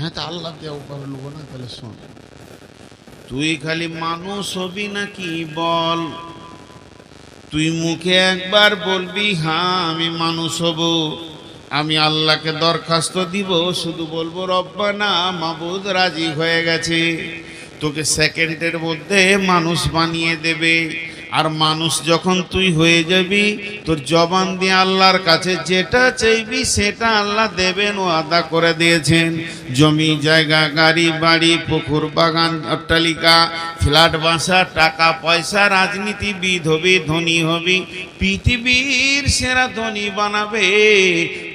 হ্যাঁ, তা আল্লাহ দিয়ে উপহার নেবো না? তাহলে শোন, তুই খালি মানুষ হবি নাকি বল। তুই মুখে একবার বলবি হ্যাঁ আমি মানুষ হব, আমি আল্লাহকে দরখাস্ত দিব, শুধু বলবো রব্বানা মাবুদ রাজি হয়ে গেছে, তোকে সেকেন্ডের মধ্যে মানুষ বানিয়ে দেবে। আর মানুষ যখন তুই হয়ে যাবি, তোর জবান দিয়ে আল্লাহর কাছে যেটা চাইবি সেটা আল্লাহ দেবেন, ও আদা করে দিয়েছেন। জমি জায়গা, গাড়ি বাড়ি, পুকুর বাগান, অট্টালিকা, ফ্ল্যাট বাসা, টাকা পয়সা, রাজনীতিবিদ হবি, ধনী হবি, পৃথিবীর সেরা ধনী বানাবে,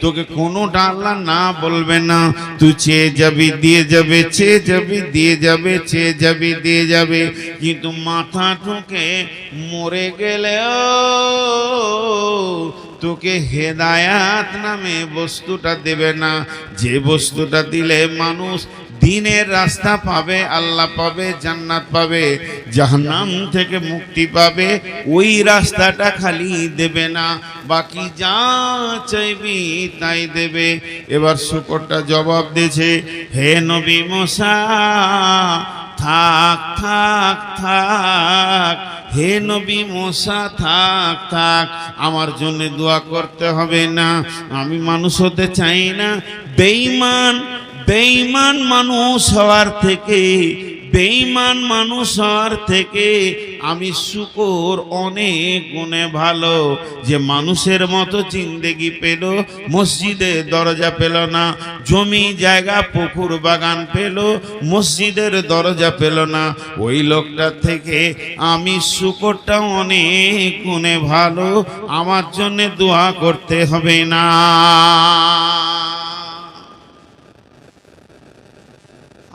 তোকে কোনোটা আল্লাহ না বলবে না। তুই চেয়ে যাবি দিয়ে যাবে, চেয়ে যাবি দিয়ে যাবে, চেয়ে যাবি দিয়ে যাবে, কিন্তু মাথা ঠুকে মরে গেলেও তোকে হেদায়াত নামে বস্তুটা দেবে না। যে বস্তুটা দিলে মানুষ দিনের রাস্তা পাবে, আল্লাহ পাবে, জান্নাত পাবে, জাহান্নাম থেকে মুক্তি পাবে, ওই রাস্তাটা খালি দেবে না, বাকি যা চাইবি তাই দেবে। এবার শুকরটা জবাব দিয়েছে, হে নবী মুসা, থাক থাক থাক, হে নবী মুসা থাক থাক, আমার জন্য দোয়া করতে হবে না, আমি মানুষ হতে চাই না। বেঈমান বেঈমান মানুষ হওয়ার থেকে, বেঈমান মানুষ হওয়ার থেকে আমি শুকর অনেক গুণে ভালো। যে মানুষের মতো জিন্দেগি পেল, মসজিদে দরজা পেল না, জমি জায়গা পুকুর বাগান পেল, মসজিদের দরজা পেল না, ওই লোকটার থেকে আমি শুকরটা অনেক গুণে ভালো, আমার জন্য দোয়া করতে হবে না।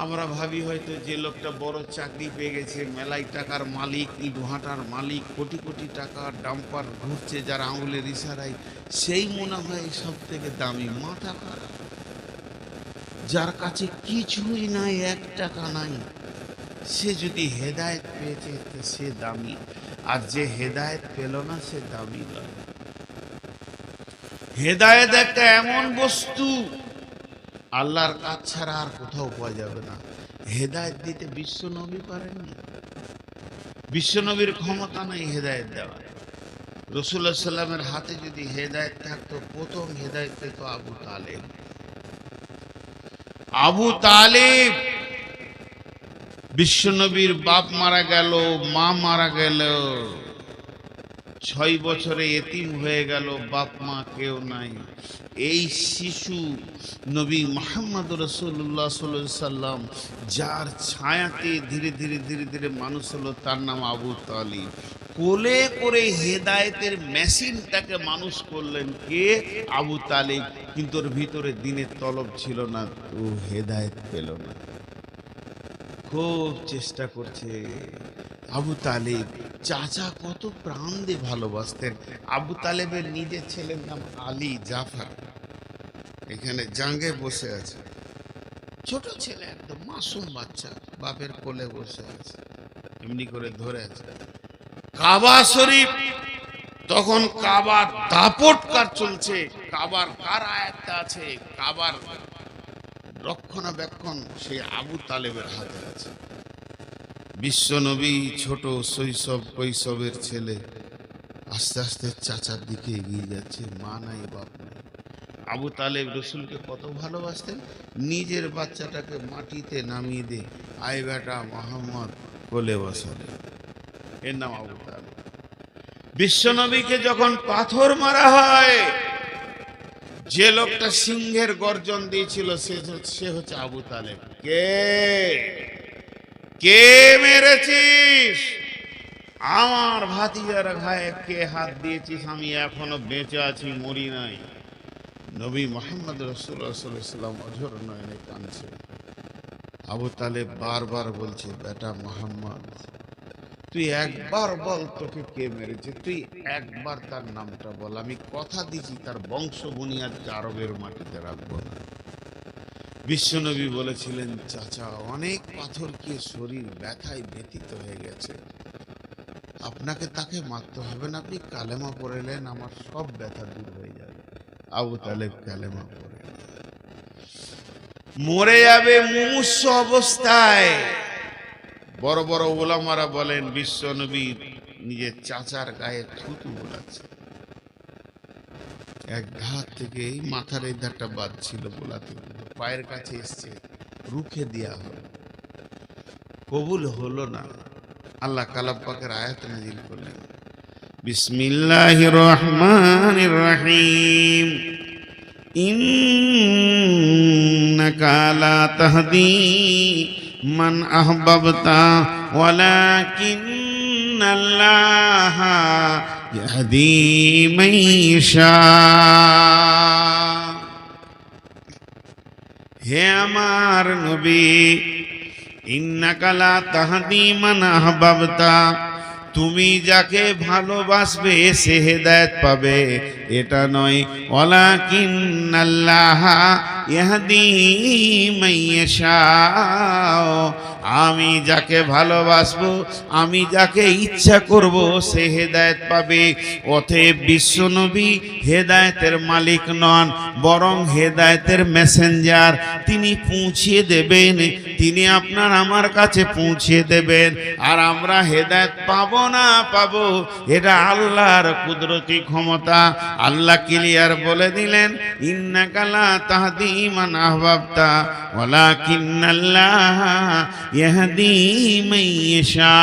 আমরা ভাবি হয়তো যে লোকটা বড় চাকরি পেয়ে গেছে, মেলাই টাকার মালিক, ইট ভাটার মালিক, কোটি কোটি টাকার ডাম্পার ঘুরছে যার আঙুলের ইশারায়, সেই মনে হয় সব থেকে দামি। মাথা খারাপ। যার কাছে কিছুই নাই, 1 টাকা নাই, সে যদি হেদায়েত পেয়েছে সে দামি, আর যে হেদায়েত পেল না সে দামি নয়। হেদায়েত একটা এমন বস্তু, আল্লাহর কাজ ছাড়া আর কোথাও পাওয়া যাবে না। হেদায়েত দিতে বিশ্ব নবী পারেননি, বিশ্ব নবীর ক্ষমতা নাই হেদায়েত দেওয়া। রাসূলুল্লাহ সাল্লাল্লাহু আলাইহি ওয়াসাল্লামের হাতে যদি হেদায়েত থাকতো, প্রথম হেদায়েত পেত আবু তালেব। আবু তালেব, বিশ্ব নবীর বাপ মারা গেল, মা মারা গেল, 6 বছরে এতিম হয়ে গেল, বাপ মা কেউ নাই। এই শিশু নবী মুহাম্মদ রাসূলুল্লাহ সাল্লাল্লাহু আলাইহি সাল্লাম, যার ছায়াতে ধীরে ধীরে ধীরে ধীরে মানুষ হলো, তার নাম আবু তালিব। কোলে করে হেদায়েতের মেশিনটাকে মানুষ করলেন কে? আবু তালিব। কিন্তু ওর ভিতরে দিনের তলব ছিল না, ও হেদায়েত পেল না। খুব চেষ্টা করছে। আবু তালেব চাচা কত প্রাণ দিয়ে ভালোবাসতেন। আবু তালেবের নিজের ছেলের নাম আলী জাফর, এখানে জাঙ্গে বসে আছে, ছোট ছেলে, একদম মাসুম বাচ্চা, বাপের কোলে বসে আছে, এমনি করে ধরে আছে। কাবা শরীফ, তখন কাবার দাপট কার চলছে, কাবার কার আয়াতটা আছে, কাবার রক্ষণাবেক্ষণ সেই আবু তালেবের হাতে আছে। বিশ্ব নবী ছোট শৈশব কৈশবের ছেলে, আস্তে আস্তে চাচার দিকে এগিয়ে যাচ্ছে, মা নাই বাপ নাই। আবু তালেব রসুলকে কত ভালোবাসতেন, নিজের বাচ্চাটাকে মাটিতে নামিয়ে দিয়ে আয় বেটা মোহাম্মদ কোলে বসালে, এর নাম আবু তালেব। বিশ্ব নবীকে যখন পাথর মারা হয়, যে লোকটা সিংহের গর্জন দিয়েছিল সে হচ্ছে আবু তালেব। কে মেরেছিস? আমার ভাতিজার গায়ে কে হাত দিয়েছিস? আমি এখনো বেঁচে আছি, মরি নাই। নবী মুহাম্মদ রাসূলুল্লাহ সাল্লাল্লাহু আলাইহি ওয়াসাল্লাম অঝর নয়নে কাঁদছে। আবু তালেব বারবার বলছে, বেটা মুহাম্মদ, তুই একবার বল তোকে কে মেরেছে, তুই একবার তার নামটা বল, আমি কথা দিছি তার বংশ বুনিয়াদকে আরবের মাটিতে রাখবো না। বিশ্বনবী বলেছিলেন, চাচা অনেক পাথর কি শরীর ব্যথায় ব্যথিত হয়ে গেছে, আপনাকে তাকে মারতে হবে না, আপনি কালেমা পড়লেন, আমার সব ব্যথা দূর হয়ে যাবে। আবু তালেব কালেমা পড়ে মরে যাবে মুমূর্ষু অবস্থায়। বড় বড় ওলামারা বলেন বিশ্ব নবী নিজের চাচার গায়ে থুতু বোলাচ্ছে, এক ধার থেকে এই মাথার এই ধারটা বাদ ছিল, বোলাতে পায়ের কাছে এসছে, রুখে দেয়া হলো, কবুল হলো না। আল্লাহ কালাম পাকের আয়াত নাযিল করলেন, বিসমিল্লাহির রহমানির রহিম, ইন্নাকা লা তাহদি মান আহবাবতা ওয়ালাকিন্নাল্লাহা ইয়াহদি মান ইয়াশা। হে আমার নবী, ইন্নাকা লা তাহদি মান আহবাবতা, তুমি যাকে ভালোবাসবে সে হেদায়েত পাবে, এটা নয়। ওয়ালাকিন্নাল্লাহা ইয়াহদি মান ইয়াশা, আমি যাকে ভালোবাসবো, আমি যাকে ইচ্ছা করব সে হেদায়েত পাবে। অতএব বিশ্বনবী হেদায়েতের মালিক নন, বরং হেদায়েতের মেসেঞ্জার। তিনি পৌঁছিয়ে দেবেন, তিনি আপনার আমার কাছে পৌঁছিয়ে দেবেন। আর আমরা হেদায়েত পাবো না পাবো, এটা আল্লাহর কুদরতি ক্ষমতা। আল্লাহ ক্লিয়ার বলে দিলেন, ইন্নাকা লা তাহদি মান আহবাবতা ওয়ালাকিন্নাল্লাহা ইয়াহদি মান ইয়াশা।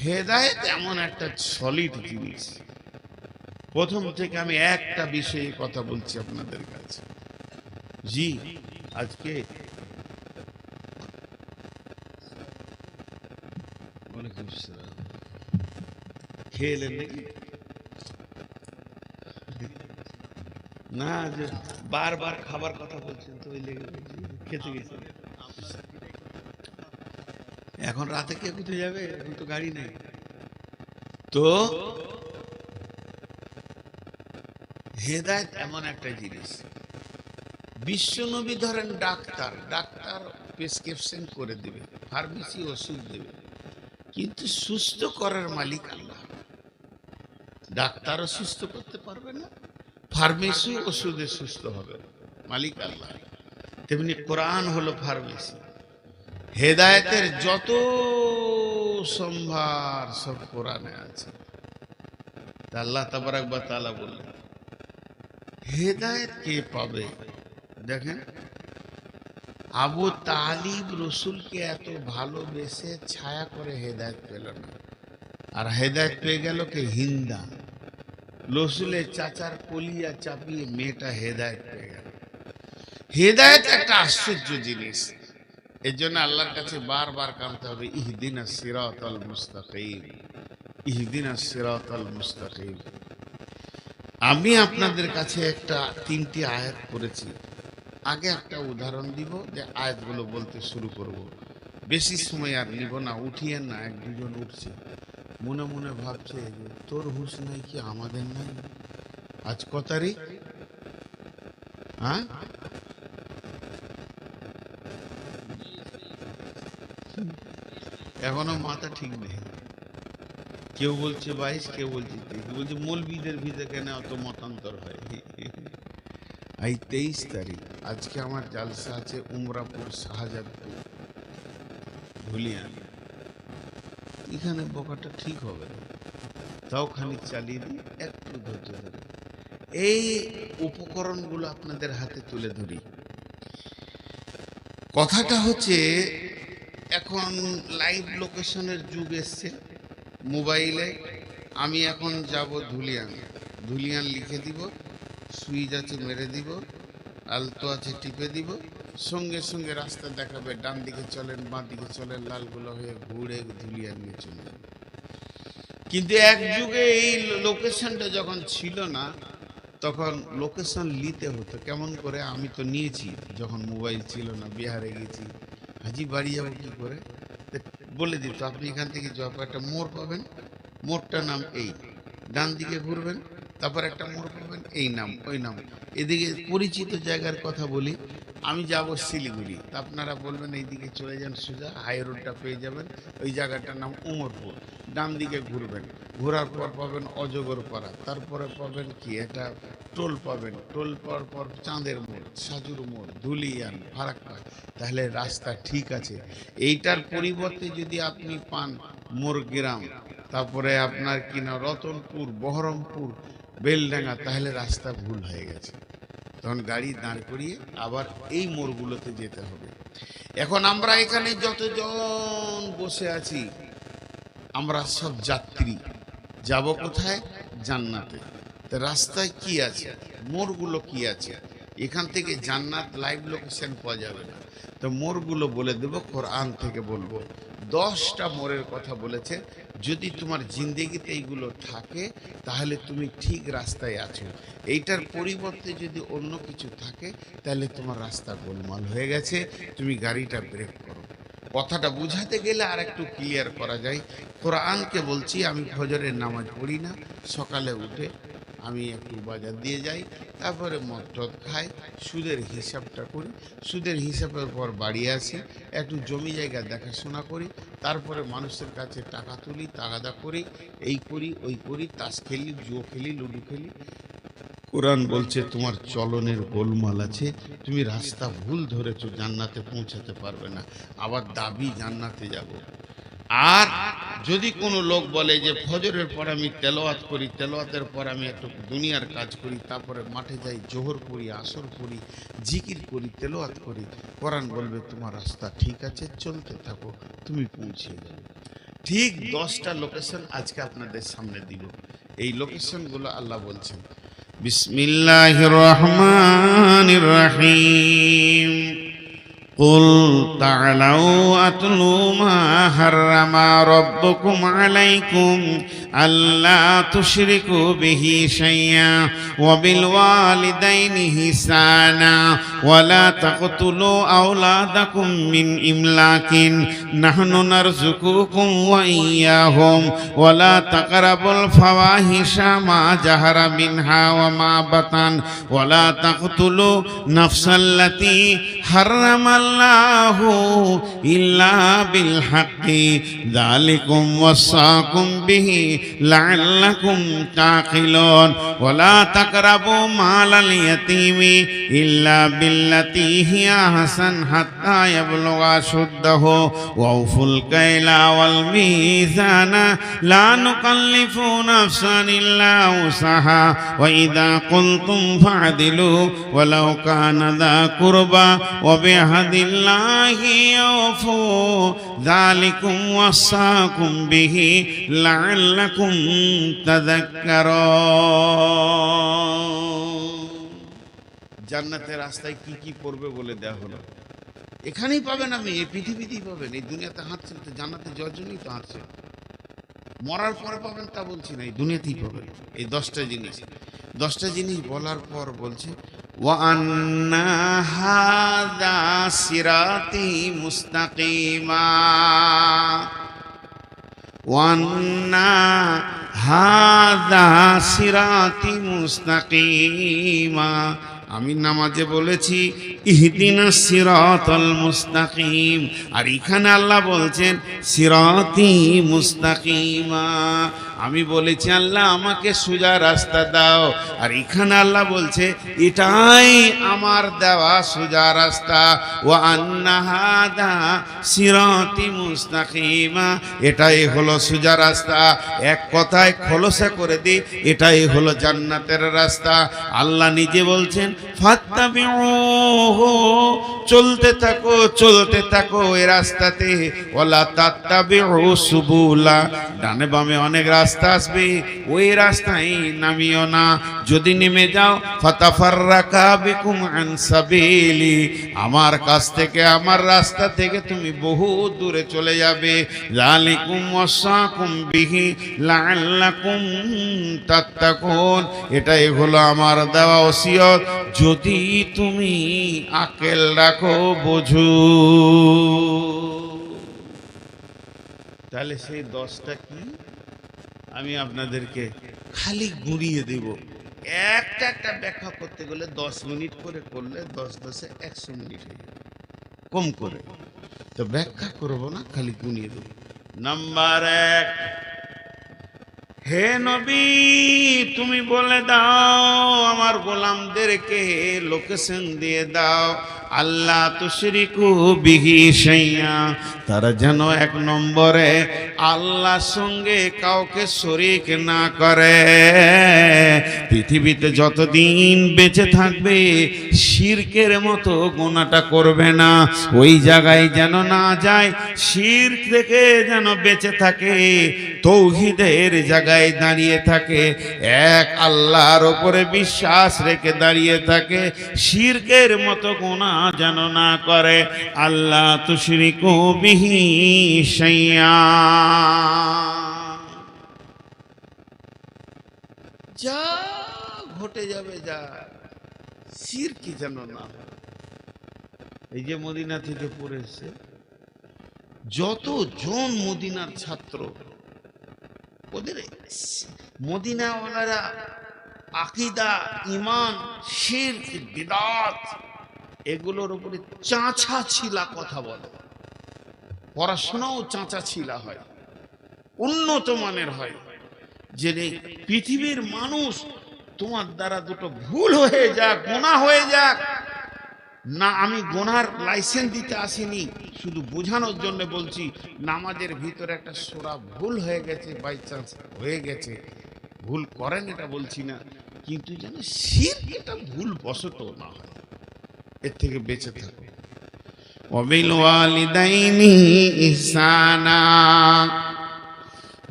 হেদায়েত এমন একটা সলিড জিনিস। প্রথম থেকে আমি একটা বিষয়ে কথা বলছি আপনাদের কাছে। জি, আজকে খেলেন নাকি না? যে বারবার খাবার কথা বলছেন তো ওই লেগে খেতে গেছেন। এখন রাতে কে কোথায় যাবে? এখন তো গাড়ি নেই। তো হেদায়েত এমন একটা জিনিস। বিশ্বনবী ধরেন ডাক্তার, ডাক্তার প্রেসক্রিপশন করে দেবে, ফার্মেসি ওষুধ দেবে, কিন্তু সুস্থ করার মালিক আল্লাহ। ডাক্তারও সুস্থ করতে পারবে না, ফার্মেসি ওষুধে সুস্থ হবে, মালিক আল্লাহ। তেমনি কোরআন হলো ফার্মেসি। হেদায়েতের যত সম্ভার সব কোরআনে আছে। আল্লাহ তাবারাক ওয়া তাআলা বললেন, হেদায়েত কে পাবে? দেখেন, আবু তালিব রসুলকে এত ভালোবেসে ছায়া করে হেদায়েত পেল না, আর হেদায়েত পেয়ে গেল কে? হিন্দা। রসুলের চাচার কলিয়া চাপিয়ে মেয়েটা হেদায়েত পেয়ে গেল। হেদায়েত একটা আশ্চর্য জিনিস। এর জন্য আল্লাহর কাছে বারবার কাঁদতে হবে, ইহদিনাস সিরাতাল মুস্তাকিম, ইহদিনাস সিরাতাল মুস্তাকিম। আমি আপনাদের কাছে একটা 3টি আয়াত করেছি। আগে একটা উদাহরণ দিব, যে আয়াতগুলো বলতে শুরু করব। বেশি সময় আর নিব না, উঠিয়েন না। 1-2 জন উঠছে, মনে মনে ভাবছে যে তোর হুঁশ নাই কি আমাদের নাই? আজ কত তারিখ? হ্যাঁ, এখনো মাথা ঠিক নেই। কেউ বলছে 22, কেউ বলছে 23, বলছে মৌলবীদের ভিতরে কেন অত মতান্তর হয়। এই 23 তারিখ। আজকে আমার জালসা আছে উমরাপুর, শাহজাদপুর, ধুলিয়ান। এখানে বকাটা ঠিক হবে না, তাও খানিক চালিয়ে দিই, একটু ধৈর্য ধরে। এই উপকরণগুলো আপনাদের হাতে তুলে ধরি। কথাটা হচ্ছে, এখন লাইভ লোকেশনের যুগ এসছে মোবাইলে। আমি এখন যাব ধুলিয়ান, ধুলিয়ান লিখে দিব, সুইচ আছে মেরে দিব, আলতো আছে টিপে দিব, সঙ্গে সঙ্গে রাস্তা দেখাবে, ডান দিকে চলেন, বাঁ দিকে চলেন, লালগুলো হয়ে ঘুরে ধুলিয়ান নিয়ে চলে যাবে। কিন্তু এক যুগে এই লোকেশনটা যখন ছিল না, তখন লোকেশন নিতে হতো। কেমন করে? আমি তো নিয়েছি যখন মোবাইল ছিল না, বিহারে গেছি, হাজি বাড়ি যাবো কি করে, বলে দিত আপনি এখান থেকে যাওয়ার পর একটা মোড় পাবেন, মোড়টার নাম এই, ডান দিকে ঘুরবেন, তারপর একটা মোড় পাবেন, এই নাম, ওই নাম। এদিকে পরিচিত জায়গার কথা বলি, আমি যাব শিলিগুড়ি, তা আপনারা বলবেন এইদিকে চলে যান সোজা, হাই রোডটা পেয়ে যাবেন, ওই জায়গাটার নাম উমরপুর, ডান দিকে ঘুরবেন, ঘোরার পর পাবেন অজগরপাড়া, তারপরে পাবেন কি এটা টোল পাবেন, টোল পাওয়ার পর চাঁদের মোড়, সাজুর মোড়, ধুলিয়ান, ফারাক্কা। তাহলে রাস্তা ঠিক আছে। এইটার পরিবর্তে যদি আপনি পান মোরগ্রাম, তারপরে আপনার কিনা রতনপুর, বহরমপুর, বেলডাঙ্গা, তাহলে রাস্তা ভুল হয়ে গেছে। তখন গাড়ি দাঁড় করিয়ে আবার এই মোড়গুলোতে যেতে হবে। এখন আমরা এখানে যতজন বসে আছি, আমরা সব যাত্রী, যাব কোথায়? জান্নাতে। তা রাস্তায় কি আছে, মোড়গুলো কি আছে? এখান থেকে জান্নাত লাইভ লোকেশন পাওয়া যাবে না, তো মোড়গুলো বলে দেব, কোরআন থেকে বলবো। 10টা মোড়ের কথা বলেছে। যদি তোমার জিন্দেগিতে এইগুলো থাকে তাহলে তুমি ঠিক রাস্তায় আছো। এইটার পরিবর্তে যদি অন্য কিছু থাকে তাহলে তোমার রাস্তা গোলমাল হয়ে গেছে, তুমি গাড়িটা ব্রেক করো। কথাটা বুঝাতে গেলে আর একটু ক্লিয়ার করা যায়। কোরআনকে বলছি, আমি ফজরের নামাজ পড়ি না, সকালে উঠে আমি একটু বাজার দিয়ে যাই, তারপরে মদ টদ খাই, সুদের হিসাবটা করি, সুদের হিসাবের পর বাড়ি আসি, একটু জমি জায়গা দেখাশোনা করি, তারপরে মানুষের কাছে টাকা তুলি, তাগাদা করি, এই করি ওই করি, তাস খেলি, জুয়ো খেলি, লুডো খেলি। কোরআন বলছে তোমার চলনের গোলমাল আছে, তুমি রাস্তা ভুল ধরেছো, জান্নাতে পৌঁছাতে পারবে না। আবার দাবি জান্নাতে যাব। আর যদি কোনো লোক বলে যে ফজরের পর আমি তেলাওয়াত করি, তেলাওয়াতের পর আমি একটু দুনিয়ার কাজ করি, তারপরে মাঠে যাই, জোহর পড়ি, আসর পড়ি, জিকির করি, তেলাওয়াত করি, কোরআন বলবে তোমার রাস্তা ঠিক আছে, চলতে থাকো, তুমি পৌঁছে যাবে। ঠিক 10টা লোকেশন আজকে আপনাদের সামনে দিব। এই লোকেশনগুলো আল্লাহ বলছেন। বিসমিল্লাহির রহমানির রহিম। قل تعالوا أتلوا ما حرم ربكم عليكم ألا تشركوا به شيئا وبالوالدين إحسانا ولا تقتلوا أولادكم من إملاق نحن نرزقكم وإياهم ولا تقربوا الفواحش ما ظهر منها وما بطن ولا تقتلوا نفس التي حرم الله إلا بالحق ذلكم وصاكم به لعلكم تعقلون ولا تقربوا مال اليتيم إلا بالتي هي أحسن حتى يبلغ أشده وأوفوا الكيل والميزان لا نكلف نفسا إلا وسعها وإذا قلتم فاعدلوا ولو كان ذا قربى وبعهد الله أوفوا ذلكم وصاكم به لعلكم تذكرون। জান্নাতের রাস্তায় কি কি পড়বে বলে দেয়া হলো। এখানেই পাবেন, আমি এই পৃথিবীতেই পাবেন, এই দুনিয়াতে হাঁটছেন তো জান্নাতে যাওয়ার জন্যই তো হাঁটছেন। মরার পরে পাবেন তা বলছি না, এই দুনিয়াতেই পাবেন। এই 10টা জিনিস, 10টা জিনিস বলার পর বলছে وَأَنَّ هَذَا صِرَاطِي مُسْتَقِيمًا وَأَنَّ هَذَا صِرَاطِي مُسْتَقِيمًا। আমি নামাজে বলেছি ইহদিনাস সিরাতাল মুস্তাকিম, আর এখানে আল্লাহ বলছেন সিরাতি মুস্তাকিমা। আমি বলেছি আল্লাহ আমাকে সোজা রাস্তা দাও, আর এখানে আল্লাহ বলছে এটাই আমার দেওয়া সোজা রাস্তা। ওয়া আন্না হাদা সিরাতি মুস্তাকিমা, এটাই হলো সোজা রাস্তা। এক কথায় খোলসা করে দিই, এটাই হলো জান্নাতের রাস্তা। আল্লাহ নিজে বলছেন ফাত্তাবিউহু, চলতে থাকো চলতে থাকো এই রাস্তাতে। ওয়ালা তাত্তাবিউ সুবুলা, ডানে বামে অনেক রাস্তা আসবে, ওই রাস্তায় নামিও না। যদি নেমে যাও ফাতাফাররাকা বিকুম আন সাবিলি, আমার কাছ থেকে আমার রাস্তা থেকে তুমি বহু দূরে চলে যাবে। যালিকুম ওয়াসাকুম বিহি লাআল্লাকুম তাত্তাকুন, এটাই হলো আমার দেওয়া ওসিয়ত, যদি তুমি আকেল রাখো, বোঝো। তাহলে সেই 10টা কি আমি আপনাদেরকে খালি গুঁড়িয়ে দেব। একটা একটা ব্যাখ্যা করতে গেলে 10 মিনিট করে করলে 10 10 100 মিনিট হয়ে যাবে কম করে। তো ব্যাখ্যা করবো না, খালি গুনিয়ে দেবো। নাম্বার 1, হে নবী তুমি বলে দাও আমার গোলামদেরকে লোকেশন দিয়ে দাও, আল্লাহ তুশরিকু বিহি শাইয়া, তারা যেন 1 নম্বরে আল্লাহর সঙ্গে কাউকে শরীক না করে। পৃথিবীতে যতদিন বেঁচে থাকবে শিরকের মতো গুনাহটা করবে না, ওই জায়গায় যেন না যায়, শিরক থেকে যেন বেঁচে থাকে, তৌহিদের জায়গায় দাঁড়িয়ে থাকে, এক আল্লাহর উপরে বিশ্বাস রেখে দাঁড়িয়ে থাকে, শিরকের মতো গুনাহ যেন না করে। আল্লাহ তুশরিকু বিহি শাইয়া, যা ঘটে যাবে যা, শিরক যেন না হয়। এই যে মদিনা থেকে পড়ে এসে যতজন মদিনার ছাত্র, ওদের মদিনাওয়ালারা আকীদা, ঈমান, শিরক, বিদআত এগুলোর উপরে চাঁচা ছিলা কথা বলে। পড়াশোনাও চাঁচা ছিলা হয়, উন্নত মানের হয়, যে পৃথিবীর মানুষ তোমার দ্বারা দুটো ভুল হয়ে যাক, গুনাহ হয়ে যাক না, আমি গুনার লাইসেন্স দিতে আসিনি, শুধু বোঝানোর জন্য বলছি, নামাজের ভিতরে একটা সূরা ভুল হয়ে গেছে, বাই চান্স হয়ে গেছে, ভুল করেন এটা বলছি না, কিন্তু যেন শিরক এটা ভুল বশত না হয়, এর থেকে বেঁচে থাকো। ওয়াবিল ওয়ালিদাইনি ইহসানা,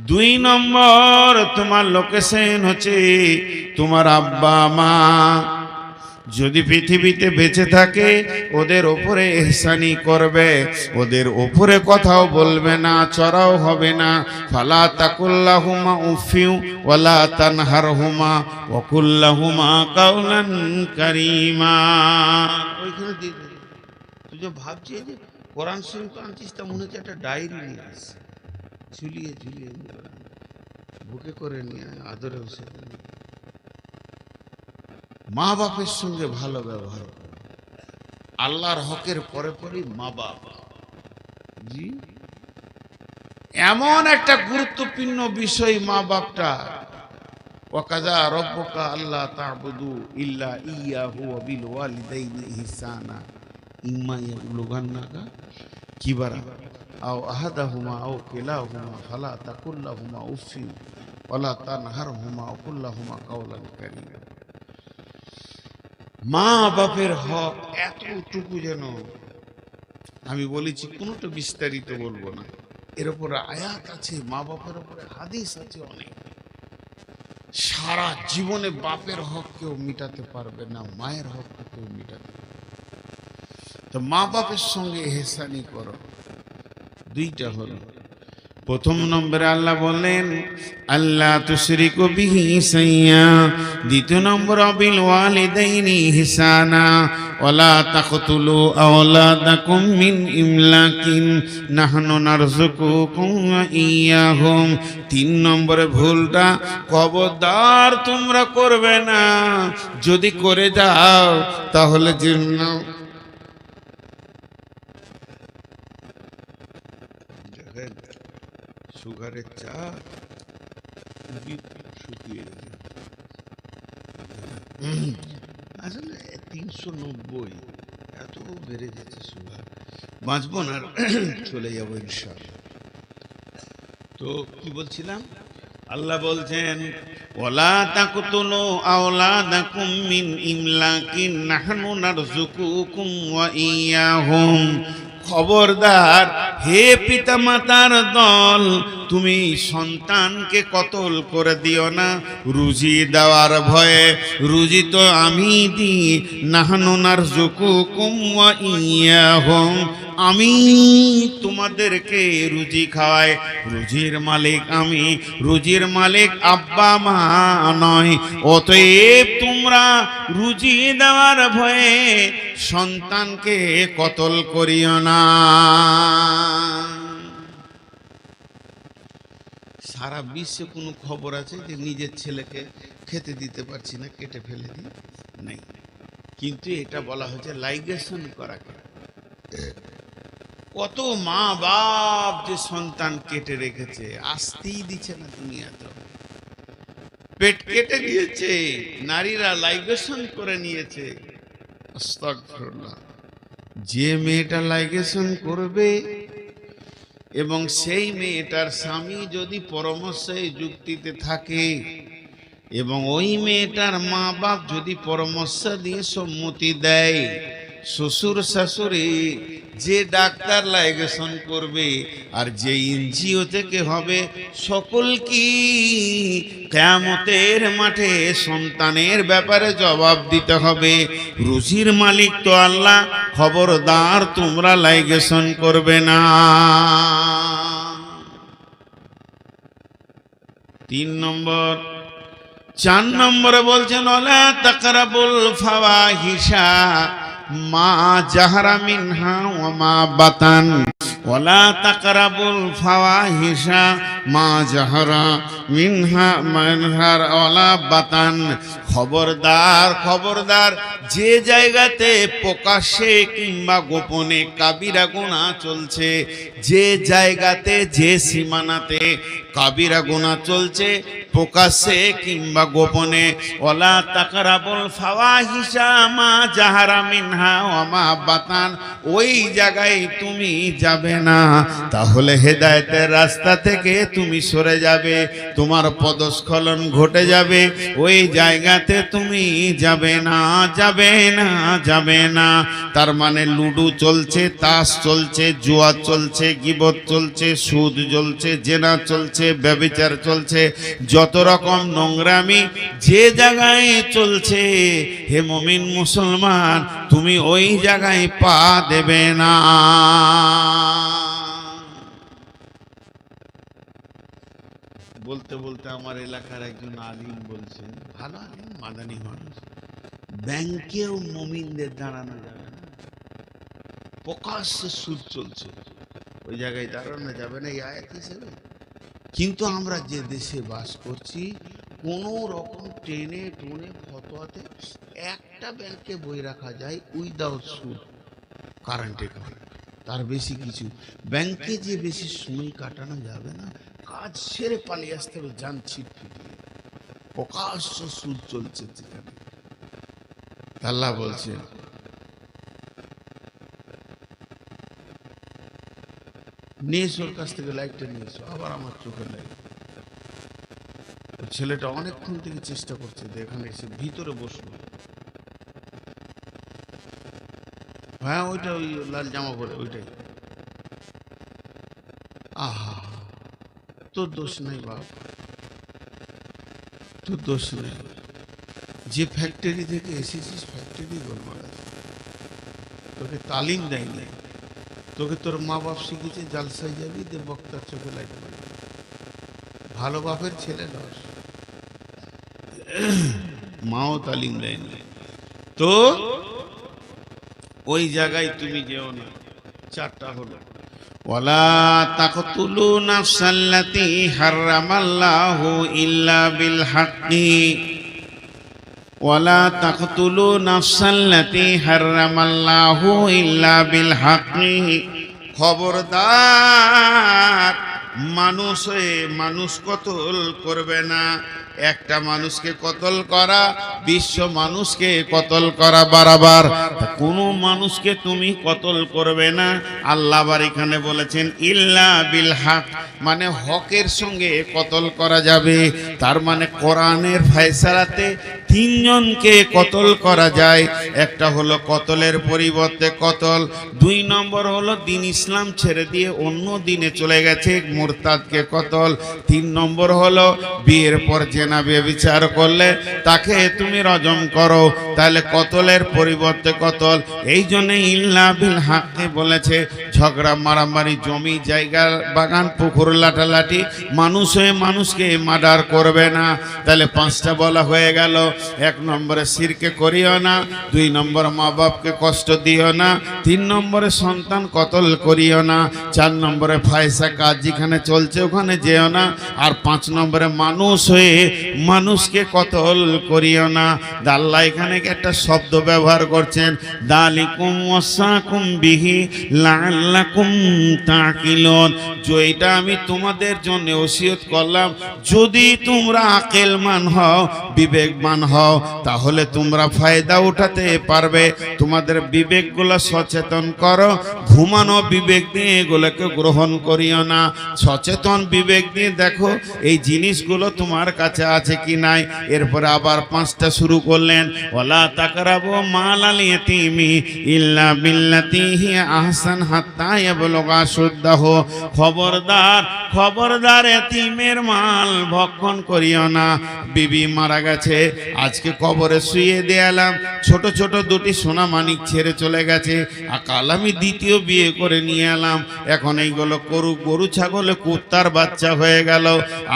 2 নম্বর তোমার লোকেশন হচ্ছে তোমার আব্বা মা যদি পৃথিবীতে বেঁচে থাকে ওদের ওপরে ইহসানি করবে, ওদের ওপরে কথাও বলবে না, চড়াও হবে না। ফালা তাকুল্লাহুমা উফিউ ওয়ালা তানহারহুমা ওয়া কুল্লাহুমা কাওলান কারীমা। ওইখানে দিয়ে দে। তুই যে ভাবছিস যে কোরআন শরীফ আনছিস, তা মনে হচ্ছে একটা ডায়েরি নিয়ে আসছে, ঝুলিয়ে ঝুলিয়ে বুকে করে নিয়ে আদরে বসে। মা বাপের সঙ্গে ভালো ব্যবহার করো, আল্লাহর হকের পরে পরই মা বাপ। জি, এমন একটা গুরুত্বপূর্ণ বিষয় মা বাপটা। ওয়াকাযা রাব্বুকা আল্লা তা'বুদু ইল্লা ইয়াহু ওয়া বিল ওয়ালিদাইনি ইহসানা ইম্মা ইয়াবলুগান্নাকা কিবারা আও আহাদাহুমা আও কিলাহুমা ফালা তাকুল্লাহুমা উফফিন ওয়ালা তানহারহুমা ওয়া কুল্লাহুমা কাওলান কারীমা। মা বাপের হক এতটুকু, যেন আমি বলেছি কোনোটা বিস্তারিত বলবো না, এর উপরে আয়াত আছে, মা বাপের উপরে হাদিস আছে অনেক। সারা জীবনে বাপের হক কেউ মিটাতে পারবে না, মায়ের হক কেউ মিটাতে পারবে। তো মা বাপের সঙ্গে ইহসানি করো। 2টা হলো, প্রথম নম্বরে আল্লাহ বললেন আল্লাহ তুশরিকু বিহি শাইয়া, 2 নম্বর বিল ওয়ালিদাইনি ইহসানা ওয়ালা তাকতুলু আওলাদাকুম মিন ইমলাকিন নাহনু নারযুকুকুম ওয়া ইয়াহুম। 3 নম্বরে ভুলটা খবরদার তোমরা করবে না, যদি করে যাও তাহলে জন্য সুগারের চা শুকিয়ে গেছে, আসলে 390 এত বেড়ে গেছে সুগার, বাঁচবো না, চলে যাবো ইনশাআল্লাহ। তো কি বলছিলাম, আল্লাহ বলছেন ওয়ালা তাকতুলু আওলাদাকুম মিন ইমলাকিন নাহনু নারযুকুকুম ওয়া ইয়াহুম। খবরদার হে পিতামাতার দল, তুমি সন্তানকে কতল করে দিও না রুজি দেওয়ার ভয়ে, রুজি তো আমি দিই, নাহনু নারযুকুকুম ওয়া ইয়াহুম, আমি তোমাদেরকে রুজি খাওয়াই, রুজির মালিক আমি, রুজির মালিক আব্বা মা নয়। অতএব তোমরা রুজি দেওয়ার ভয়ে সন্তানকে কতল করিও না। সারা বিশ্বে কোনো খবর আছে যে নিজের ছেলেকে খেতে দিতে পারছি না, কেটে ফেলে দিই? নেই। কিন্তু এটা বলা হয়েছে লাইগেশন করাকে। কত মা বাপ যে সন্তান কেটে রেখেছে, আসতেই দিচ্ছে না দুনিয়াতে, পেট কেটে দিয়েছে, নারীরা লাইগেশন করে নিয়েছে। আস্তাগফিরুল্লাহ। যে মেয়েটা লাইগেশন করবে এবং সেই মেয়েটার স্বামী যদি পরামর্শে যুক্তিতে থাকে এবং ওই মেয়েটার মা বাপ যদি পরামর্শ দিয়ে সম্মতি দেয়, শ্বশুর শাশুড়ি যে ডাক্তার লাইগেশন করবে আর যে এনজিও থেকে হবে, সকল কি কিয়ামতের মাঠে সন্তানের ব্যাপারে জবাব দিতে হবে। রুজির মালিক তো আল্লাহ, খবরদার তোমরা লাইগেশন করবে না। 3 নম্বর। 4 নম্বরে বলছেন ওয়ালা তাকরাবুল ফাওয়াহিশা মা জাহারা মিনহা ওয়া মা বাতান। ওয়ালা তাকরাবুল ফাওয়াহিশা মা জাহারা মিনহা ওয়ালা বাতান। খবরদার, খবরদার, যে জায়গাতে প্রকাশ্যে কিংবা গোপনে কাবিরা গুনাহ চলছে, যে জায়গাতে যে সীমানাতে কাবিরা গুনাহ চলছে প্রকাশ্যে কিংবা গোপনে, ওয়ালা তাকরাবুল ফাওয়াহিশা মা জাহারা মিনহা ওয়া মা বাতান, ওই জায়গায় তুমি যাবে না। তাহলে হেদায়েতের রাস্তা থেকে তুমি সরে যাবে, তোমার পদস্খলন ঘটে যাবে, ওই জায়গাতে তুমি যাবে না, যাবে না, যাবে না। তার মানে লুডু চলছে, তাস চলছে, জুয়া চলছে, গীবত চলছে, সুদ চলছে, জেনা চলছে, ব্যভিচার চলছে, যত রকম নোংরামি যে জায়গায় চলছে, হে মুমিন মুসলমান, তুমি ওই জায়গায় পা দেবে না। বলতে বলতে আমার এলাকার একজন আলিম বলছেন, ভালো আলিম, মাদানী মানুষ, ব্যাংকেও মুমিনদের দাঁড়ানো যাবে না, প্রকাশ্যে সুদ চলছে, ওই জায়গায় দাঁড়ানো যাবে না এই আয়াত হিসেবে। কিন্তু আমরা যে দেশে বাস করছি, কোনো রকম টেনে টুনে ফতোয়াতে একটা ব্যাংকে বই রাখা যায় উইদাউট সুদ, কারেন্ট অ্যাকাউন্ট, তার বেশি কিছু ব্যাংকে যে বেশি সময় কাটানো যাবে না, কাজ সেরে পালিয়ে আসতে হবে জান ছিট ফিটিয়ে, প্রকাশ্য সুদ চলছে সেখানে। আল্লাহ বলছেন নিয়ে এসো, ওর কাছ থেকে লাইটটা নিয়ে এসো, আবার আমার চোখে লাগে। ছেলেটা অনেকক্ষণ থেকে চেষ্টা করছে যে এখানে এসে ভিতরে বসলো। হ্যাঁ ওইটা, ওই লাল জামা পরে ওইটাই। আহা, তোর দোষ নেই বাপ, তোর দোষ নেই। যে ফ্যাক্টরি থেকে এসেছিস ফ্যাক্টরি গোলমাল আছে, তোকে তালিম দেয়নি, তোকে তোর মা বাপ শিখেছে জালসায় যাবি দে বক্তার চোখে লাইট মারবি, ভালো বাপের ছেলে দোষ, মাও তালিম দেয়নি, তো ওই জায়গায় তুমি যেও না। 4টা হলো ওয়ালা তাকতুলু নাফসাল্লাতী হারামাল্লাহু ইল্লা বিল হাক্কি, ওয়ালা তাকতুলু নাফসাল্লাতী হারামাল্লাহু ইল্লা বিল হাক্কি। খবরদার, মানুষ হয়ে মানুষ কতল করবে না। একটা মানুষকে কতল করা বিশ্ব মানুষকে কতল করা বরাবর। কোনো মানুষকে তুমি কতল করবে না। আল্লাহ আবার এখানে বলেছেন ইল্লা বিল হক, মানে হকের সঙ্গে কতল করা যাবে। তার মানে কোরআনের ফয়সালাতে 3 জনকে কতল করা যায়। একটা হলো কতলের পরিবর্তে কতল, 2 নম্বর হলো দিন ইসলাম ছেড়ে দিয়ে অন্য দিনে চলে গেছে মুরতাদকে কতল, 3 নম্বর হলো বিয়ের পর জেনা জেনা ব্যভিচার করলে তাকে তুমি রজম করো। তাহলে কতলের পরিবর্তে কতল। এই জন্য ইল্লা বিল হাক্কে বলেছে, ঝগড়া মারামারি, জমি জায়গা বাগান পুকুর লাটালাটি, মানুষ হয়ে মানুষকে মার্ডার করবে না। তাহলে 5টা বলা হয়ে গেল। 1 নম্বরে শিরকে করিও না, 2 নম্বর মা বাপকে কষ্ট দিও না, 3 নম্বরে সন্তান কতল করিও না, 4 নম্বরে ফায়সা কাজ যেখানে চলছে ওখানে যেও না, আর 5 নম্বরে মানুষ হয়ে মানুষকে কতল করিও না। আল্লাহ এখানে একটা শব্দ ব্যবহার করছেন, দালিকুম ওয়াসাকুম বিহি লাআল্লাকুম তাকিলুন। যেটা আমি তোমাদের জন্য ওসিয়ত করলাম, যদি তোমরা আকলমান হও, বিবেকবান হও, তাহলে তোমরা ফায়দা উঠাতে পারবে। তোমাদের বিবেকগুলো সচেতন করো, ঘুমানো বিবেক দিয়ে এগুলোকে গ্রহণ করিও না। সচেতন বিবেক দিয়ে দেখো এই জিনিসগুলো তোমার কাছে আছে কি নাই। এরপরে আবার 5টা শুরু করলেন, ওয়ালা তাকরাবু মালাল ইয়াতীমি ইল্লা বিল্লাতি হিয়া আহসান হাত্তা ইয়াবলুগা শুদ্দাহু। খবরদার, খবরদার, এতিমের মাল ভক্ষণ করিও না। বিবি মারা গেছে, আজকে কবরে শুয়ে দেয়ালাম, ছোট ছোট 2টি সোনা মানিক ছেড়ে চলে গেছে, আর কাল আমি 2য় বিয়ে করে নিয়ে এলাম। এখন এইগুলো গরু ছাগলে কুত্তার বাচ্চা হয়ে গেল,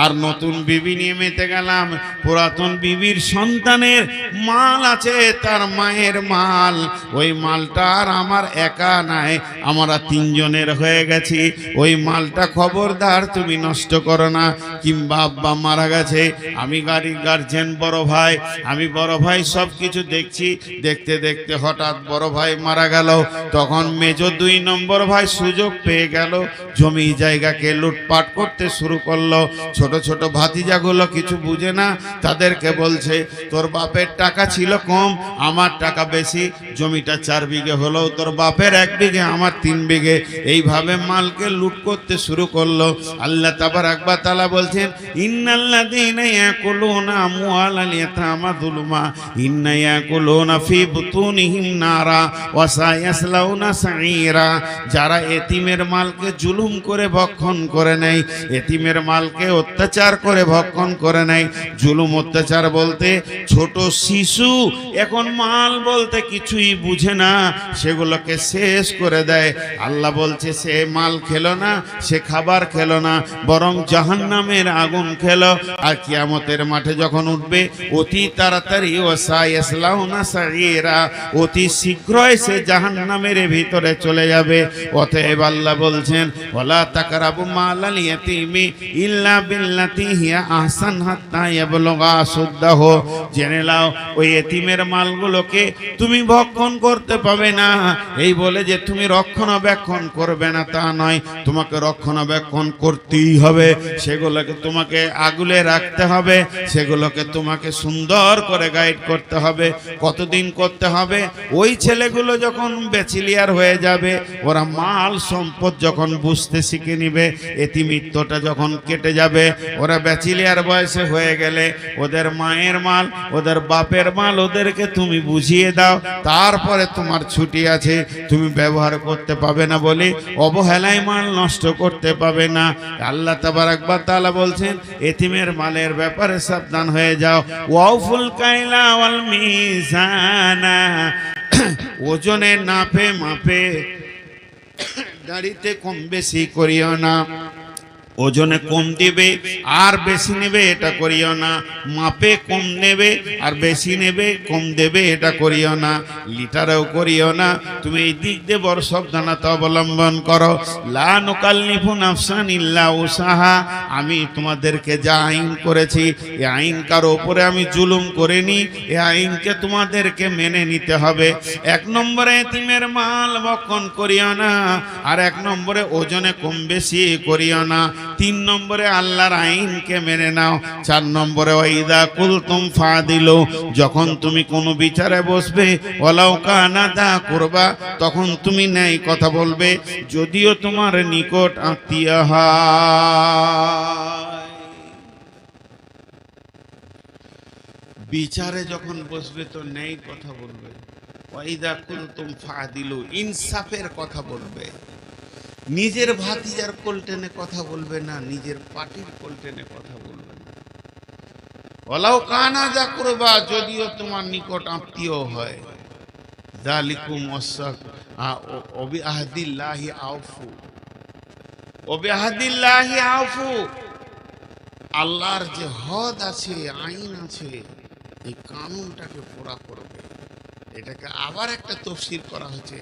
আর নতুন বিবি নিয়ে মেতে গেলাম। পুরাতন বিবির সন্তানের মাল আছে, তার মায়ের মাল, ওই মালটা আর আমার একা নাই, আমরা 3 জনের হয়ে গেছি। ওই মালটা খবরদার তুমি নষ্ট করো না। কিংবা আব্বা মারা গেছে, আমি গাড়ির গার্জেন, বড় ভাই, আমি বড় ভাই সব কিছু দেখছি, দেখতে দেখতে হঠাৎ বড় ভাই মারা গেল। তখন মেজো 2 নম্বর ভাই সুযোগ পেয়ে গেল, জমি জায়গাকে লুটপাট করতে শুরু করলো। ছোট ছোট ভাতিজাগুলো কিছু বুঝে না, তাদেরকে বলছে, তোর বাপের টাকা ছিল কম, আমার টাকা বেশি, জমিটা 4 বিঘে হলো, তোর বাপের 1 বিঘে, আমার 3 বিঘে। এইভাবে মালকে লুট করতে শুরু করলো। আল্লাহ তাবারাক ওয়া তাআলা বলছেন, ইন্নাল্লাযীনা ইয়াকুলুনা আমওয়ালাল ইয়াতামা যুলমা ইন্না ইয়াকুলুনা ফি বুতুনিহিম নারা ওয়া সায়াসলাউনা সাঈরা। যারা এতিমের মালকে জুলুম করে ভক্ষণ করে নেয়, এতিমের মালকে অত্যাচার করে ভক্ষণ করে নেয়। জুলুম অত্যাচার বলতে ছোট শিশু এখন মাল বলতে কিছুই বুঝে না, সেগুলোকে শেষ করে দেয়। আল্লাহ বলছে, সে মাল খেলো না, সে খাবার খেলো না, বরং জাহান্নামের আগুন খেলো। আর কিয়ামতের মাঠে যখন উঠবে, অতি তাড়াতাড়ি ওয়াসায়াসলাউনা সাঈরা, অতি শীঘ্রই সে জাহান্নামের ভিতরে চলে যাবে। অতএব আল্লাহ বলছেন, ওয়ালা তাকরাবু মালাল ইয়াতীমি ইল্লা বিল্লাতি হিয়া আহসান হাত্তা ইয়াবলুগা শুদ্দাহু। জেনে নাও, ওই এতিমের মালগুলোকে তুমি ভক্ষণ করতে পাবে না। এই বলে যে তুমি রক্ষণাবেক্ষণ করবে না তা নয়, তোমাকে রক্ষণাবেক্ষণ করতেই হবে। সেগুলোকে তোমাকে আগলে রাখতে হবে, সেগুলোকে তোমাকে সুন্দর করে গাইড করতে হবে। কতদিন করতে হবে? ওই ছেলেগুলো যখন ব্যাচেলিয়ার হয়ে যাবে, ওরা মাল সম্পদ যখন বুঝতে শিখে নিবে, এতিমিত্বটা যখন কেটে যাবে, ওরা ব্যাচেলিয়ার বয়সে হয়ে গেলে ওদের মায়ের মাল, ওদের বাপের মাল ওদেরকে তুমি বুঝিয়ে দাও। তারপরে তোমার ছুটি আছে, তুমি ব্যবহার করতে পাবে না বলে অবহেলায় মাল নষ্ট করতে পাবে না। আল্লাহ তাবারাক ওয়া তাআলা বলছেন, এতিমের মালের ব্যাপারে সাবধান হয়ে যাও। ওয়াউফুল কাইলা ওয়াল মিজানা, ওজনে নাপে মাপে, গাড়িতে কম বেশি করিও না। ওজনে কম দিবে আর বেশি নেবে এটা করিও না, মাপে কম নেবে আর বেশি নেবে, কম দেবে এটা করিও না, লিটারেও করিও না। তুমি এই দিক দিয়ে বড় সাবধানতা অবলম্বন করো। লা নুকাল্লিফু নাফসান ইল্লা উসাহা, আমি তোমাদেরকে যা আইন করেছি, এই আইন কারো উপরে আমি জুলুম করিনি, এই আইনকে তোমাদেরকে মেনে নিতে হবে। 1 নম্বরে এতিমের মাল ভক্ষণ করিও না, আর 1 নম্বরে ওজনে কম বেশি করিও না। 3 নম্বরে আল্লাহর আইনকে মেনে নাও। 4 নম্বরে ওয়াইদা কুলতুম ফাদিলু, যখন তুমি কোনো বিচারে বসবে, ওয়ালাউ কানা দা কুরবা, তখন তুমি ন্যায় কথা বলবে, যদিও তোমার নিকট আত্মীয় হয়। বিচারে যখন বসবে তো ন্যায় কথা বলবে। ওয়াইদা কুলতুম ফাদিলু, ইনসাফের কথা বলবে। নিজের ভাতিজার কোল টেনে কথা বলবে না, নিজের পার্টির কোল টেনে কথা বলবে না। ওয়ালাউ কানা যা কুরবা, যদিও তোমার নিকট আত্মীয় হয়। যালিকুম ওয়াসাক ওবি আহদিল্লাহি আউফু, ওবি আহদিল্লাহি আউফু। আল্লাহর যে হদ আছে, আইন আছে, এই কানুনটাকে পুরা করবে। এটাকে আবার একটা তফসির করা হয়েছে,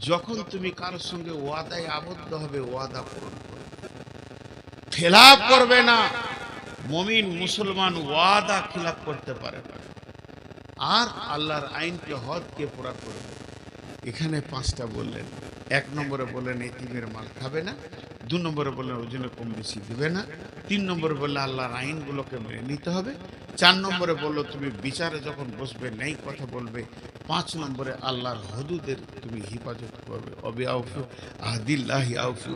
যখন তুমি কারোর সঙ্গে ওয়াদায় আবদ্ধ হবে, ওয়াদা পূরণ করবে, খেলাপ করবে না। মুমিন মুসলমান ওয়াদা খিলাফ করতে পারে না। আর আল্লাহর আইনকে হদকে পুরা করবে। এখানে পাঁচটা বললেন। এক নম্বরে বললেন এতিমের মাল খাবে না, দু নম্বরে বললেন ওজনে কম বেশি দিবে না, তিন নম্বরে বললেন আল্লাহর আইনগুলোকে মেনে নিতে হবে, চার নম্বরে বললো তুমি বিচারে যখন বসবে নেই কথা বলবে, পাঁচ নম্বরে আল্লাহর হদুদের তুমি হিফাজত করবে। অবি আউফু আহদিল্লাহি আউফু,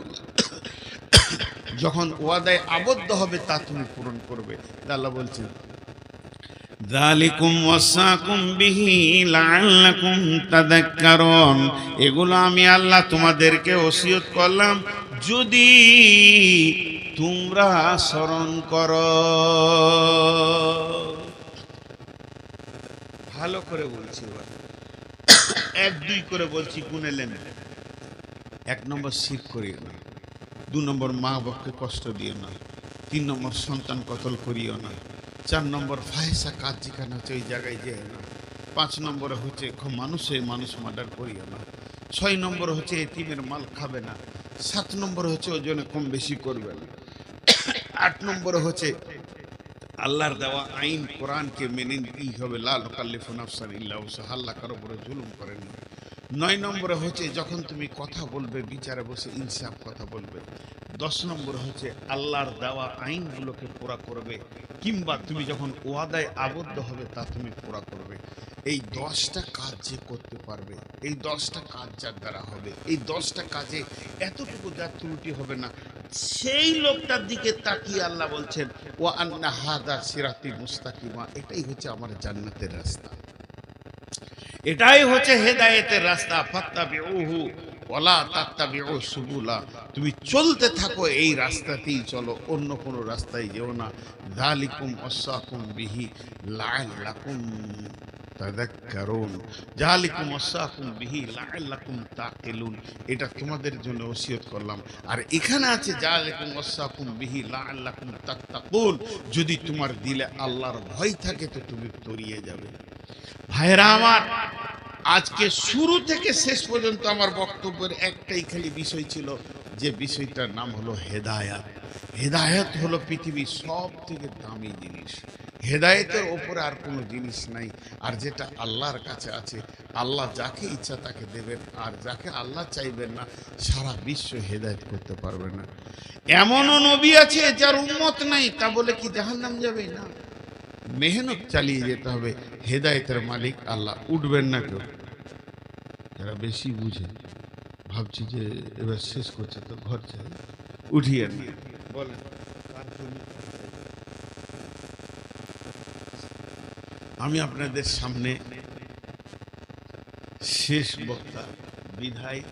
যখন ওয়াদায় আবদ্ধ হবে তা তুমি পূরণ করবে। আল্লাহ বলছেন যালিকুম ওয়াসাকুম বিহি লাআল্লাকুম তাযাক্কারুন, এগুলো আমি আল্লাহ তোমাদেরকে ওসিয়ত করলাম যদি তোমরা স্মরণ করো। ভালো করে বলছি, এক দুই করে বলছি, গুনেলেন। এক নম্বর শিরক করিও না, দু নম্বর মা বাপকে কষ্ট দিও না, তিন নম্বর সন্তান কতল করিও না, চার নম্বর ফাহেসা কাজ যেখানে হচ্ছে ওই জায়গায় যেও না, পাঁচ নম্বরে হচ্ছে মানুষ মার্ডার করিও না, ছয় নম্বর হচ্ছে এতিমের মাল খাবে না, সাত নম্বর হচ্ছে ওজনে কম বেশি করবে না, আট নম্বরে হচ্ছে আল্লাহর দেওয়া আইন কোরআনকে মেনে নিতেই হবে, লা নুকাল্লিফু নাফসান ইল্লা উসআহা, আল্লাহ কারো উপরে জুলুম করেন না। নয় নম্বরে হচ্ছে যখন তুমি কথা বলবে বিচারে বসে ইনসাফ কথা বলবে। দশ নম্বর হচ্ছে আল্লাহর দেওয়া আইনগুলোকে পুরা করবে, কিংবা তুমি যখন ওয়াদায় আবদ্ধ হবে তা তুমি পুরা করবে। এই 10টা কাজ যে করতে পারবে, এই 10টা কাজ যার দ্বারা হবে, এই 10টা কাজে এতটুকু যার ত্রুটি হবে না, সেই লোকটার দিকে তাকিয়ে আল্লাহ বলছেন ওয়া আন্না হাদা সিরাতি মুস্তাকিমা, এটাই হচ্ছে আমার জান্নাতের রাস্তা, এটাই হচ্ছে হেদায়েতের রাস্তা। ফাত্তাবিউহু ওয়ালা তাত্তাবিউ সুবুলা, তুমি চলতে থাকো এই রাস্তাতেই চলো, অন্য কোনো রাস্তায় যেও না। যালিকুম ওয়াসাকুম বিহি লাআল্লাকুম তাযাক্কারুন, যালিকুম ওয়াসাকুম বিহি লাআল্লাকুম তাকিলুন, এটা তোমাদের জন্য ওসিয়ত করলাম। আর এখানে আছে যালিকুম ওয়াসাকুম বিহি লাআল্লাকুম তাত্তাকুন, যদি তোমার দিলে আল্লাহর ভয় থাকে তো তুমি তরিয়ে যাবে। ভাইরা আমার, আজকে শুরু থেকে শেষ পর্যন্ত আমার বক্তব্যের একটাই খালি বিষয় ছিল, যে বিষয়টার নাম হলো হেদায়াত। হেদায়াত হলো পৃথিবীর সব থেকে দামি জিনিস, হেদায়েতের ওপরে আর কোনো জিনিস নাই। আর যেটা আল্লাহর কাছে আছে, আল্লাহ যাকে ইচ্ছা তাকে দেবেন, আর যাকে আল্লাহ চাইবেন না সারা বিশ্ব হেদায়েত করতে পারবে না। এমনও নবী আছে যার উম্মত নাই, তা বলে কি জাহান্নাম যাবে? না, মেহনত চালিয়ে যেতে হবে। হেদায়েতের মালিক আল্লাহ, উঠবেন না কেউ। যারা বেশি বুঝে ভাবছি যে এবার শেষ করছে তো ঘর চাই, উঠিয়ে না বলেন। আমি আপনাদের সামনে শেষ বক্তা বিধায়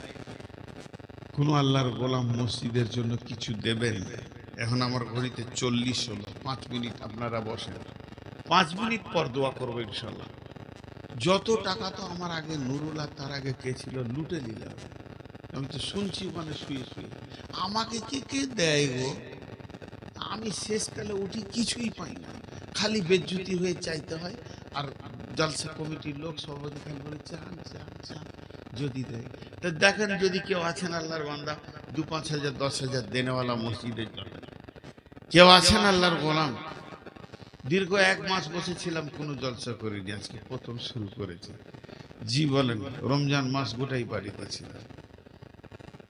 কোনো আল্লাহর গোলাম মসজিদের জন্য কিছু দেবেন। এখন আমার ঘড়িতে 40 হলো, 5 মিনিট আপনারা বসেন, 5 মিনিট পর দোয়া করবো ইনশাল্লাহ। যত টাকা তো আমার আগে নুরুল্লাহ, তার আগে কে ছিল, লুটে নিলাম। আমি তো শুনছি ওখানে শুয়ে শুয়ে, আমাকে কে কে দেয় গো? আমি শেষকালে উঠি কিছুই পাই না, খালি বেজ্জুতি হয়ে চাইতে হয়। আর জলসা কমিটির লোক সভাপতি খান বলে চান চান চান, যদি দেয় তা দেখেন, যদি কেউ আছেন আল্লাহর বান্দা 2-5 হাজার 10 হাজার দেনেওয়ালা মসজিদের জন্য, কেউ আছেন আল্লাহর গোলাম? দীর্ঘ 1 মাস বসেছিলাম, কোনো জলসা করিনি, আজকে প্রথম শুরু করেছি। জি বলেন, রমজান মাস গোটাই বাড়িতে ছিলাম।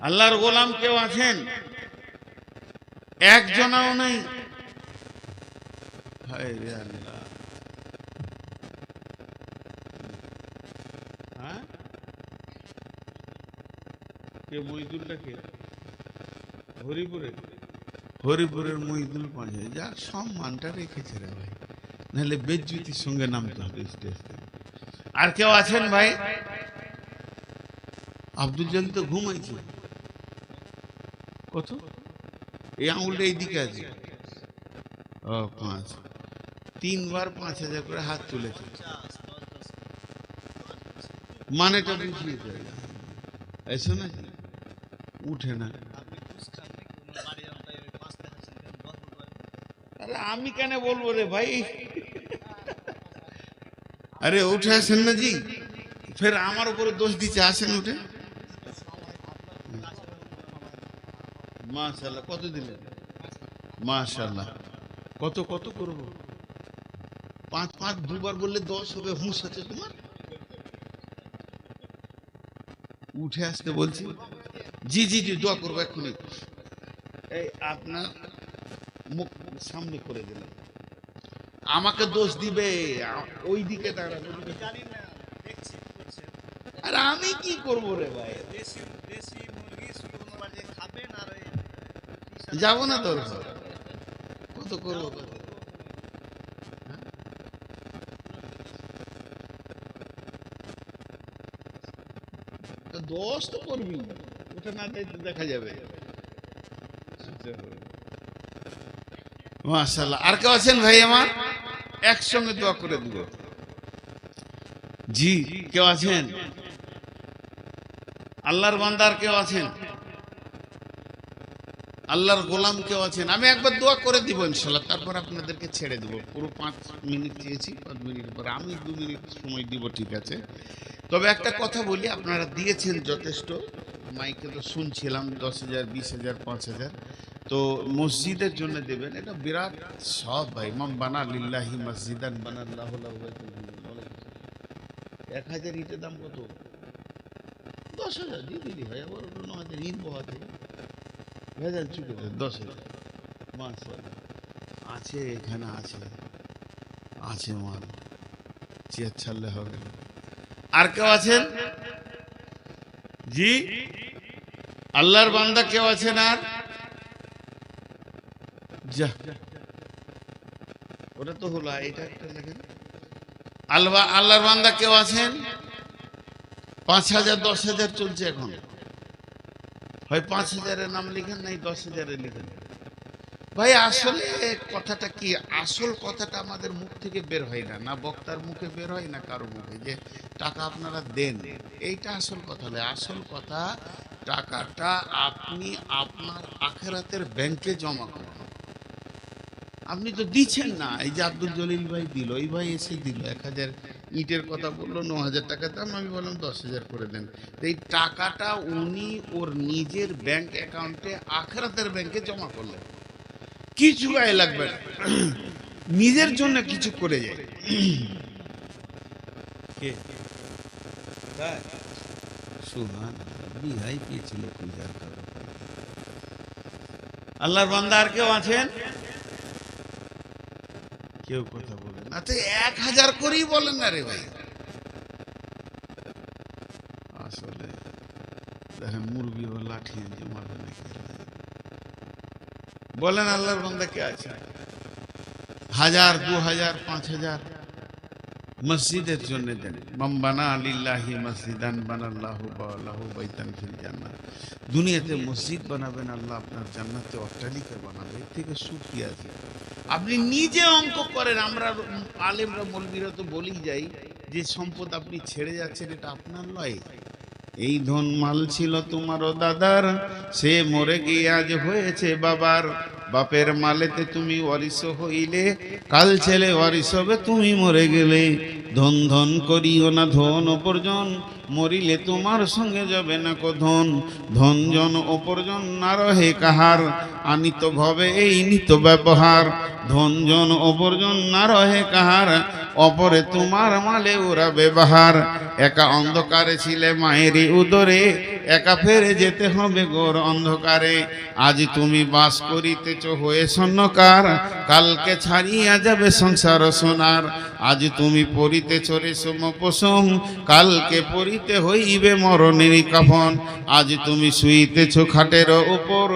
আল্লাহর গোলাম কেউ আছেন? একজনও নেই। হায় রে আল্লাহ, হ্যাঁ, কে মহিদুলটা কে? হরিপুরের মহিদুল পাঁচে, যা সম্মানটা রেখেছে রে ভাই, নাহলে বেজ্জুতির সঙ্গে নামতে হবে স্টেজ থেকে। আর কেউ আছেন ভাই? আব্দুল জলিল তো ঘুমাইছে। কত? এই আঙুলটা এইদিকে আছে। ও 5। 3 বার 5,000 করে হাত তুলেছে, মানেটা বুঝিয়ে দেয়। এসো না, উঠে না। আরে আমি কেন বলবো রে ভাই, আরে উঠে আসেন না জি, ফের আমার উপরে দোষ দিচ্ছে, আসেন উঠে। মাশাআল্লাহ, কত দিলেন? মাশাআল্লাহ, কত কত করবো? 5 5 দুবার বললে 10 হবে, হুঁশ আছে তোমার? উঠে আসতে বলছি। জি জি জি, দোয়া করবো এক্ষুনি। এই আপনার মুখ সামনে করে দিলাম, আমাকে দোষ দিবে, ওই দিকে দাঁড়াবে। আর আমি কি করব রে ভাই, যাবো না তোর ঘর, কত করবো? দোষ তো করবি, ওটা না দেখা যাবে। মাশাআল্লাহ, আর কেউ আছেন ভাই আমার? একসঙ্গে দোয়া করে দিব। জি, কেউ আছেন? আল্লাহর বান্দার কেউ আছেন? আল্লাহর গোলাম কেউ আছেন? আমি একবার দোয়া করে দিব ইনশাআল্লাহ, তারপর আপনাদেরকে ছেড়ে দেব। পুরো 5 মিনিট চেয়েছি, 5 মিনিট পর আমি 2 মিনিট সময় দিব, ঠিক আছে? তবে একটা কথা বলি, আপনারা দিয়েছেন যথেষ্ট, মাইকে তো শুনছিলাম 10,000 20,000 5,000, তো মসজিদের জন্য দেবেন, এটা বিরাট সব ভাই। মান বানা লিল্লাহি মসজিদান বানাল্লাহু লাহু বাইতান। 1,000 ইটের দাম কত? 10,000 দিয়ে দিলি ভাই, আবার 9,000 ইট বহাতে ভেজাল চুকে 10,000। মাশাআল্লাহ, আছে এখানে, আছে আছে মাল, চেয়ার ছাড়লে হবে। আর কেউ আছেন? জি, আল্লাহর বান্দা কেউ আছেন? আর যা, ওটা তো হলো, এটা একটা লেখেন। আল্লাহর বান্দা কেউ আছেন? 5,000 10,000 চলছে এখন, হয় 5,000-এর নাম লিখেন, নাই 10,000-এর লিখেন। ভাই আসলে কথাটা কি, আসল কথাটা আমাদের মুখ থেকে বের হয় না, না বক্তার মুখে বের হয়, না কারো মুখে, যে টাকা আপনারা দেন, এইটা আসল কথা নয়। আসল কথা, টাকাটা আপনি আপনার আখিরাতের ব্যাংকে জমা করুন। আপনি তো দিচ্ছেন না। এই যে আব্দুল জলিল ভাই দিল, ওই ভাই এসে দিল 1,000 ইটের কথা বললো, 9,000 টাকা দাম, আমি বললাম 10,000 করে দেন। এই টাকাটা উনি ওর নিজের ব্যাংক অ্যাকাউন্টে আখিরাতের ব্যাংকে জমা করলেন, কিছু গায়ে লাগবে না, নিজের জন্য কিছু করে যায়। আল্লাহর বান্দা আর কেউ আছেন? কেউ কথা বলেন না তো, 1,000 করেই বলেন না রে ভাই। আসলে দেখেন মুরগি ও লাঠি দিয়ে মারবে নাকি, বলেন আল্লাহর বান্দা কে আছে? 1,000 2,000 5,000 মসজিদের জন্য দেন। মান বানা লিল্লাহি মসজিদান বানাল্লাহু লাহু বাইতান ফিল জান্নাহ। দুনিয়াতে মসজিদ বানাবেন, আল্লাহ আপনার জান্নাতে অট্টালিকা বানাবে, এর থেকে সুখ কি আছে? আপনি নিজে অঙ্ক করেন। আমরা আলেমরা মৌলবীরা তো বলেই যাই যে সম্পদ আপনি ছেড়ে যাচ্ছেন, এটা আপনার নয়। এই ধন মাল ছিল তোমারও দাদার, সে মরে গিয়ে আজ হয়েছে বাবার। বাপের মালেতে তুমি ওয়ারিশ হইলে, কাল ছেলে ওয়ারিশ হবে তুমি মরে গেলে। ধন ধন করিও না ধন অপরজন, মরিলে তোমার সঙ্গে যাবে না কো ধন। ধন জন অপরজন না রহে কাহার, আনিত ভবে এই নিত ব্যবহার। ধন জন অপরজন না রহে কাহার, অপরে তোমার মালে ওরা ব্যবহার। একা অন্ধকারে ছিলে মায়েরই উদরে, একা ফেরে যেতে হবে গোর অন্ধকারে। আজ তুমি বাস করিতেছ হয়ে স্বর্ণকার, কালকে ছাড়িয়া যাবে সংসার সোনার। আজ তুমি পরিতেছ রেশম পশম, কালকে পরিতে হইবে মরণের কাফন। আজ তুমি শুইতেছ খাটের উপর,